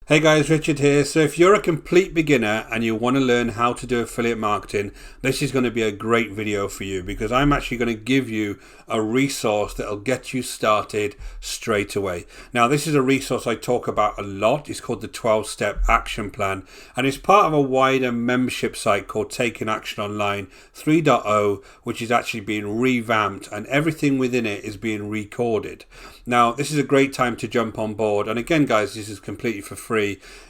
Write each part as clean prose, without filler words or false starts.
Hey guys, Richard here. So if you're a complete beginner and you want to learn how to do affiliate marketing, this is going to be a great video for you because I'm actually going to give you a resource that'll get you started straight away. Now, this is a resource I talk about a lot. It's called the 12-Step Action Plan, and it's part of a wider membership site called Taking Action Online 3.0, which is actually being revamped and everything within it is being recorded. Now, this is a great time to jump on board. And again, guys, this is completely for free.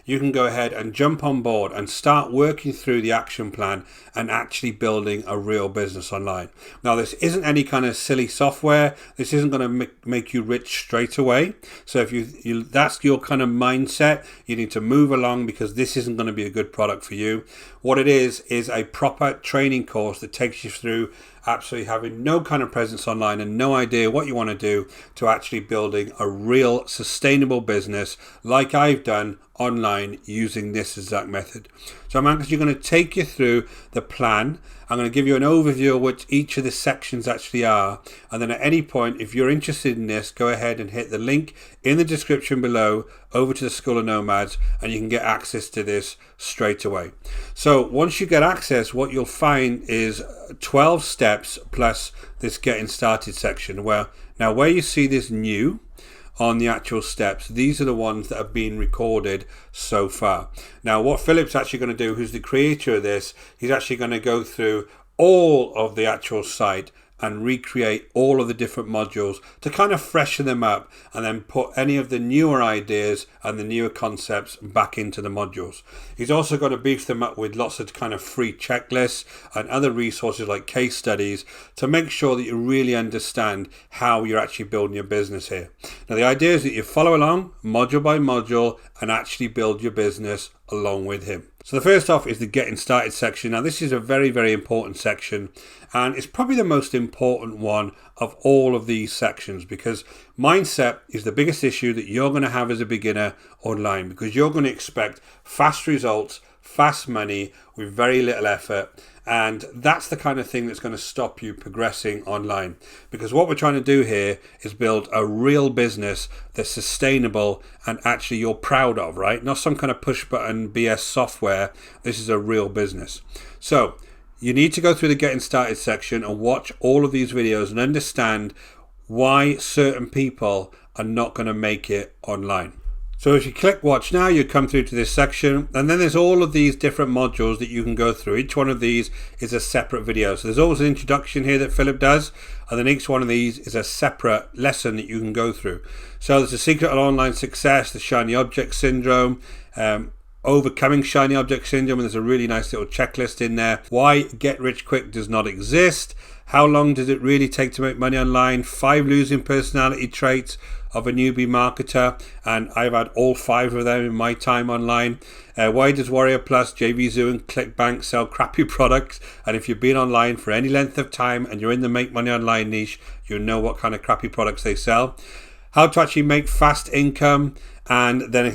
You can go ahead and jump on board and start working through the action plan and actually building a real business online. Now, this isn't any kind of silly software. This isn't going to make you rich straight away. So if you that's your kind of mindset, you need to move along because this isn't going to be a good product for you. What it is a proper training course that takes you through absolutely having no kind of presence online and no idea what you want to do to actually building a real sustainable business like I've done online using this exact method. So I'm actually going to take you through the plan. I'm going to give you an overview of what each of the sections actually are, and then at any point, if you're interested in this, go ahead and hit the link in the description below over to the School of Nomads and you can get access to this straight away. So once you get access, what you'll find is 12 steps plus this getting started section where you see this new on the actual steps, these are the ones that have been recorded so far. Now, what Philip's actually going to do, who's the creator of this, he's actually going to go through all of the actual site and recreate all of the different modules to kind of freshen them up and then put any of the newer ideas and the newer concepts back into the modules. He's also going to beef them up with lots of kind of free checklists and other resources like case studies to make sure that you really understand how you're actually building your business here. Now, the idea is that you follow along module by module and actually build your business along with him. So the first off is the getting started section. Now, this is a very, very important section, and it's probably the most important one of all of these sections because mindset is the biggest issue that you're going to have as a beginner online because you're going to expect fast results, fast money with very little effort, and that's the kind of thing that's going to stop you progressing online because what we're trying to do here is build a real business that's sustainable and actually you're proud of, right? Not some kind of push button BS software. This is a real business. So you need to go through the getting started section and watch all of these videos and understand why certain people are not going to make it online. So if you click watch now, you come through to this section and then there's all of these different modules that you can go through. Each one of these is a separate video. So there's always an introduction here that Philip does, and then each one of these is a separate lesson that you can go through. So there's the secret of online success, the shiny object syndrome, overcoming shiny object syndrome, and there's a really nice little checklist in there. Why get rich quick does not exist. How long does it really take to make money online? 5 losing personality traits of a newbie marketer, and I've had all 5 of them in my time online. Why does Warrior Plus, JVZoo and ClickBank sell crappy products? And if you've been online for any length of time and you're in the make money online niche, you know what kind of crappy products they sell. How to actually make fast income, and then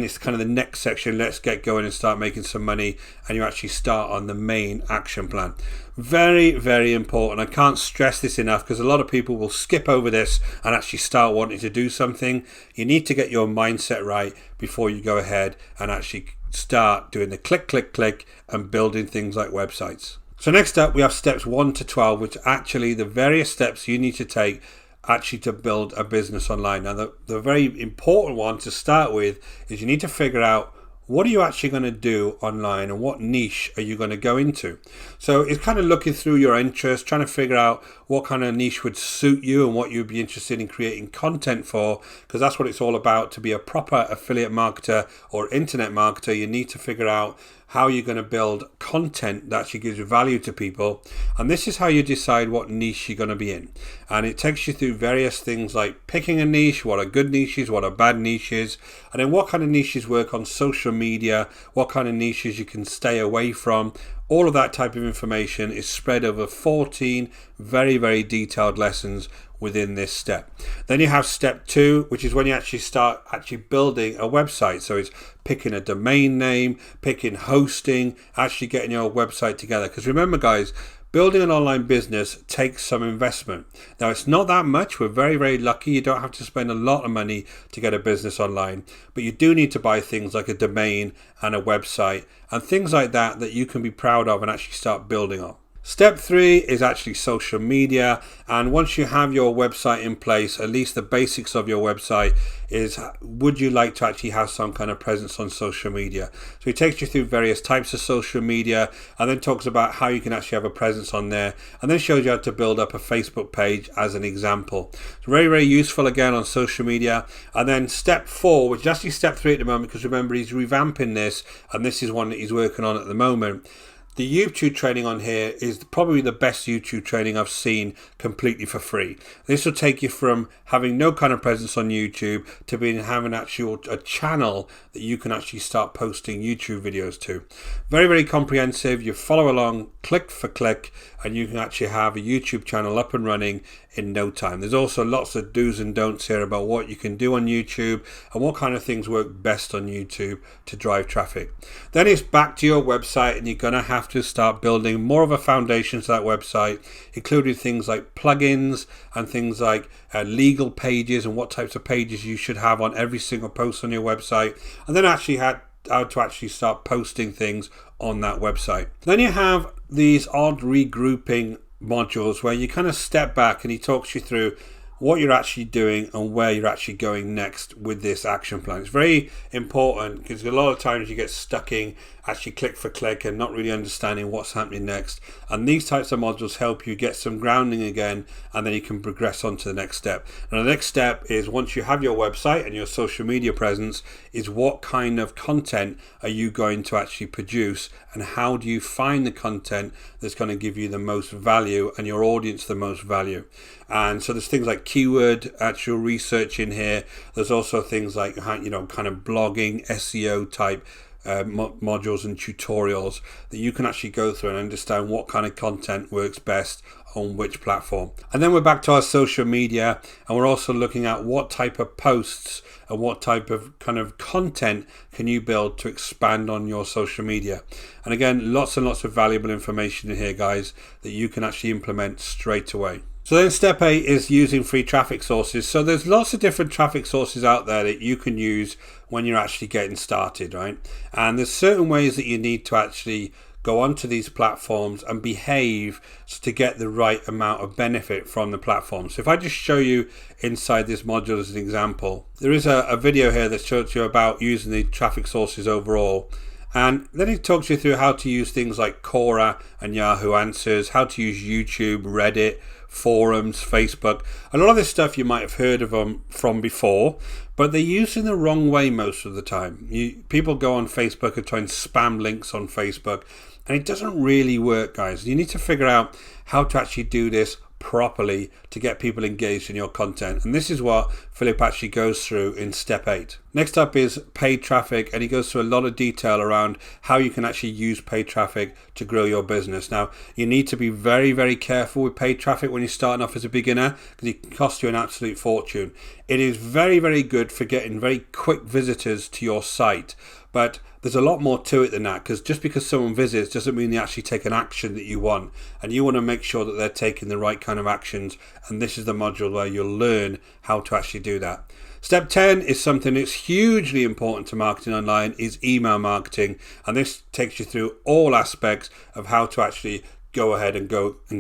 it's kind of the next section. Let's get going and start making some money, and you actually start on the main action plan. Very, very important. I can't stress this enough because a lot of people will skip over this and actually start wanting to do something. You need to get your mindset right before you go ahead and actually start doing the click and building things like websites. So next up we have steps 1 to 12, which are actually the various steps you need to take actually to build a business online. Now, the very important one to start with is you need to figure out what are you actually going to do online and what niche are you going to go into. So it's kind of looking through your interests, trying to figure out what kind of niche would suit you and what you'd be interested in creating content for, because that's what it's all about. To be a proper affiliate marketer or internet marketer, you need to figure out how you're going to build content that actually gives value to people, and this is how you decide what niche you're going to be in. And it takes you through various things like picking a niche, what are good niches, what are bad niches, and then what kind of niches work on social media, what kind of niches you can stay away from. All of that type of information is spread over 14 very, very detailed lessons within this step. Then you have step 2, which is when you actually start building a website. So it's picking a domain name, picking hosting, actually getting your website together. Because remember, guys, building an online business takes some investment. Now, it's not that much. We're very, very lucky. You don't have to spend a lot of money to get a business online, but you do need to buy things like a domain and a website and things like that that you can be proud of and actually start building on. Step 3 is actually social media, and once you have your website in place, at least the basics of your website is, would you like to actually have some kind of presence on social media? So he takes you through various types of social media and then talks about how you can actually have a presence on there, and then shows you how to build up a Facebook page as an example. It's very, very useful again on social media. And then step 4, which is actually step 3 at the moment, because remember, he's revamping this, and this is one that he's working on at the moment. The YouTube training on here is probably the best YouTube training I've seen completely for free. This will take you from having no kind of presence on YouTube to having a channel that you can actually start posting YouTube videos to. Very, very comprehensive. You follow along click for click, and you can actually have a YouTube channel up and running in no time. There's also lots of do's and don'ts here about what you can do on YouTube and what kind of things work best on YouTube to drive traffic. Then it's back to your website, and you're going to have to start building more of a foundation to that website, including things like plugins and things like legal pages and what types of pages you should have on every single post on your website, and then actually how to actually start posting things on that website. Then you have these odd regrouping modules where you kind of step back, and he talks you through what you're actually doing and where you're actually going next with this action plan. It's very important because a lot of times you get stuck in actually click for click and not really understanding what's happening next. And these types of modules help you get some grounding again, and then you can progress on to the next step. And the next step is, once you have your website and your social media presence, is what kind of content are you going to actually produce, and how do you find the content that's going to give you the most value and your audience the most value. And so there's things like keyword actual research in here. There's also things like kind of blogging, SEO type modules and tutorials that you can actually go through and understand what kind of content works best on which platform. And then we're back to our social media, and we're also looking at what type of posts and what type of kind of content can you build to expand on your social media. And again, lots and lots of valuable information in here, guys, that you can actually implement straight away. So then step 8 is using free traffic sources. So there's lots of different traffic sources out there that you can use when you're actually getting started, right? And there's certain ways that you need to actually go onto these platforms and behave to get the right amount of benefit from the platform. So if I just show you inside this module as an example, there is a video here that shows you about using the traffic sources overall. And then it talks you through how to use things like Quora and Yahoo Answers, how to use YouTube, Reddit, forums, Facebook. A lot of this stuff you might have heard of them from before, but they're used in the wrong way most of the time. People go on Facebook and try and spam links on Facebook, and it doesn't really work, guys. You need to figure out how to actually do this properly to get people engaged in your content, and this is what Philip actually goes through in step 8. Next up is paid traffic, and he goes through a lot of detail around how you can actually use paid traffic to grow your business. Now, you need to be very, very careful with paid traffic when you're starting off as a beginner, because it can cost you an absolute fortune. It is very, very good for getting very quick visitors to your site, but there's a lot more to it than that, because just because someone visits doesn't mean they actually take an action that you want, and you want to make sure that they're taking the right kind of actions, and this is the module where you'll learn how to actually do that. Step 10 is something that's hugely important to marketing online, is email marketing, and this takes you through all aspects of how to actually go ahead and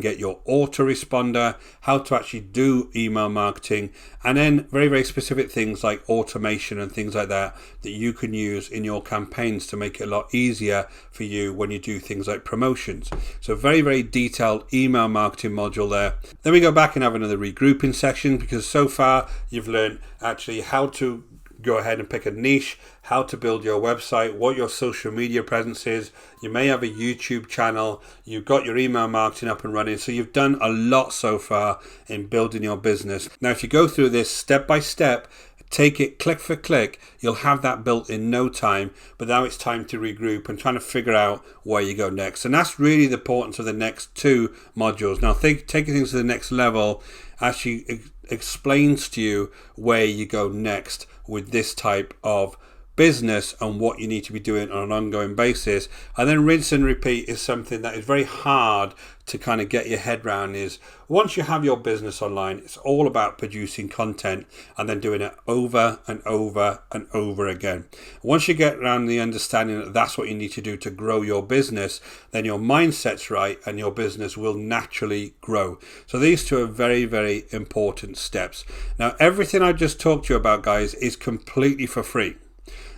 get your autoresponder, how to actually do email marketing, and then very, very specific things like automation and things like that you can use in your campaigns to make it a lot easier for you when you do things like promotions. So very, very detailed email marketing module there. Then we go back and have another regrouping section, because so far you've learned actually how to go ahead and pick a niche, how to build your website, what your social media presence is. You may have a YouTube channel, you've got your email marketing up and running, so you've done a lot so far in building your business. Now, if you go through this step by step, take it click for click, you'll have that built in no time. But now it's time to regroup and trying to figure out where you go next. And that's really the importance of the next 2 modules. Now, taking things to the next level actually explains to you where you go next with this type of business and what you need to be doing on an ongoing basis. And then rinse and repeat is something that is very hard to kind of get your head around. Is once you have your business online, it's all about producing content and then doing it over and over and over again. Once you get around the understanding that that's what you need to do to grow your business, then your mindset's right and your business will naturally grow. So these two are very, very important steps. Now, everything I just talked to you about, guys, is completely for free.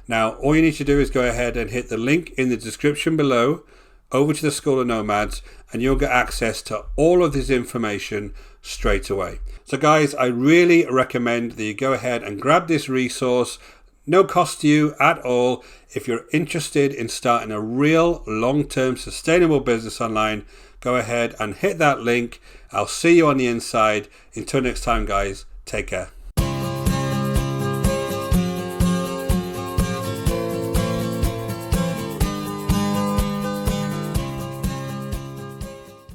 Now, all you need to do is go ahead and hit the link in the description below over to the School of Nomads, and you'll get access to all of this information straight away. So guys, I really recommend that you go ahead and grab this resource. No cost to you at all. If you're interested in starting a real long-term sustainable business online, go ahead and hit that link. I'll see you on the inside. Until next time, guys, take care.